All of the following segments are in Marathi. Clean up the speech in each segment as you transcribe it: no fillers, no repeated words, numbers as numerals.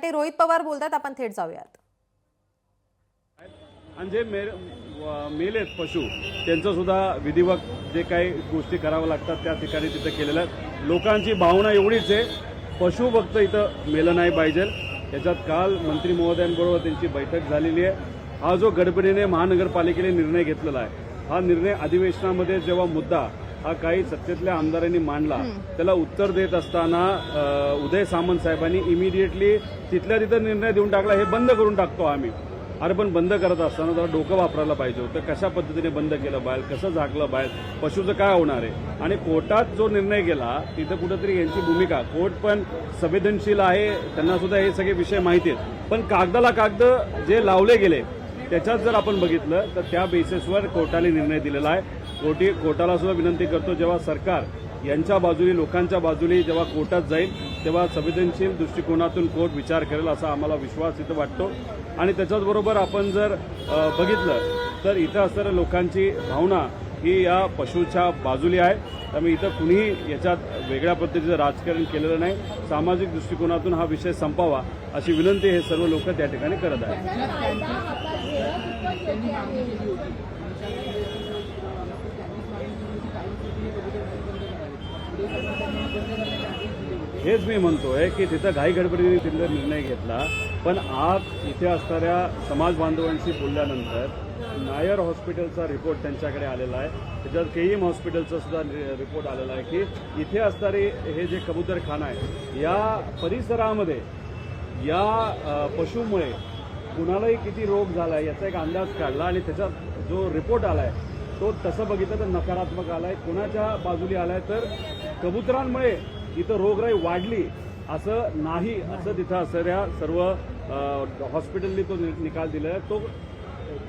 ते रोहित पवार बोलतात, आपण थेट जाऊयात. आणि जे मेलेत पशु त्यांचं सुद्धा विधिवत जे काही गोष्टी कराव्या लागतात त्या ठिकाणी तिथं केलेल्या आहेत. लोकांची भावना एवढीच आहे, पशु फक्त इथं मेलं नाही पाहिजे. याच्यात काल मंत्री महोदयांबरोबर त्यांची बैठक झालेली आहे. हा जो गडबडीने महानगरपालिकेने निर्णय घेतलेला आहे, हा निर्णय अधिवेशनामध्ये जेव्हा मुद्दा हा काही सत्तेतल्या आमदारांनी मांडला, त्याला उत्तर देत असताना उदय सामंत साहेबांनी इमिडिएटली तिथल्या तिथं निर्णय देऊन टाकला, हे बंद करून टाकतो आम्ही. अरे पण बंद करत असताना जरा डोकं वापरायला पाहिजे होतं. कशा पद्धतीने बंद केलं बाहेर, कसं झाकलं बाहेर, पशुचं काय होणार आहे. आणि कोर्टात जो निर्णय गेला तिथं कुठंतरी यांची भूमिका, कोर्ट पण संवेदनशील आहे, त्यांना सुद्धा हे सगळे विषय माहिती आहेत. पण कागदाला कागद जे लावले गेले त्याच्यात जर आपण बघितलं तर त्या बेसिसवर कोर्टाने निर्णय दिलेला आहे. कोर्टाला सुद्धा विनंती करतो, जेव्हा सरकार यांच्या बाजूने, लोकांच्या बाजूने जेव्हा कोर्टात जाईल तेव्हा संवेदनशील दृष्टिकोनातून कोर्ट विचार करेल असा आम्हाला विश्वास इथं वाटतो. आणि त्याच्याचबरोबर आपण जर बघितलं तर इथं असणाऱ्या लोकांची भावना ही या पशूच्या बाजूली आहे. त्यामुळे इथं कुणीही याच्यात वेगळ्या पद्धतीचं राजकारण केलेलं नाही. सामाजिक दृष्टिकोनातून हा विषय संपावा अशी विनंती हे सर्व लोक त्या ठिकाणी करत आहेत. हेच मी म्हणतोय की तिथं घाई गडबडीने तिथं निर्णय घेतला. पण आज इथे असणाऱ्या समाज बांधवांशी बोलल्यानंतर नायर हॉस्पिटलचा रिपोर्ट त्यांच्याकडे आलेला आहे. त्याच्यात केईएम हॉस्पिटलचा सुद्धा रिपोर्ट आलेला आहे की इथे असणारे हे जे कबूतरखाना आहे या परिसरामध्ये या पशुमुळे कुणालाही किती रोग झाला आहे याचा एक अंदाज काढला. आणि त्याच्यात जो रिपोर्ट आला आहे तो तसं बघितलं तर नकारात्मक आला आहे. कुणाच्या बाजूली आला आहे तर कबुतरांमुळे इथं रोगराई वाढली असं नाही, असं तिथं असणाऱ्या सर्व हॉस्पिटलनी तो निकाल दिला आहे. तो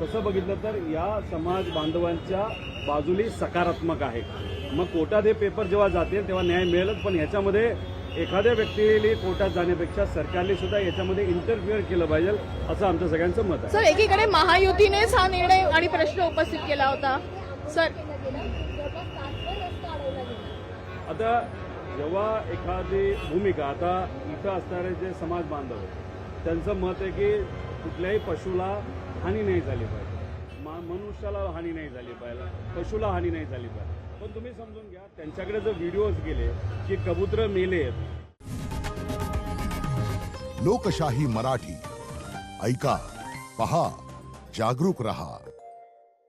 तसं बघितलं तर या समाज बांधवांच्या बाजूली सकारात्मक आहे. मग कोर्टात हे पेपर जेव्हा जातील तेव्हा न्याय मिळेलच. पण ह्याच्यामध्ये एखाद्या व्यक्तीने कोर्टात जाण्यापेक्षा सरकारने सुद्धा याच्यामध्ये इंटरफिअर केलं पाहिजे असं आमचं सगळ्यांचं मत आहे. सर, एकीकडे महायुतीनेच हा निर्णय आणि प्रश्न उपस्थित केला होता. सर, आता जेव्हा एखादी भूमिका, आता इथं असणारे जे समाज बांधव त्यांचं मत आहे की कुठल्याही पशुला हानी नाही झाली पाहिजे, मनुष्याला हानी नाही झाली पाहिजे, पशुला हानी नाही झाली पाहिजे. पण तुम्ही समजून घ्या, त्यांच्याकडे जर व्हिडिओज गेले की कबूतर मेले. लोकशाही मराठी ऐका, पहा, जागरूक रहा.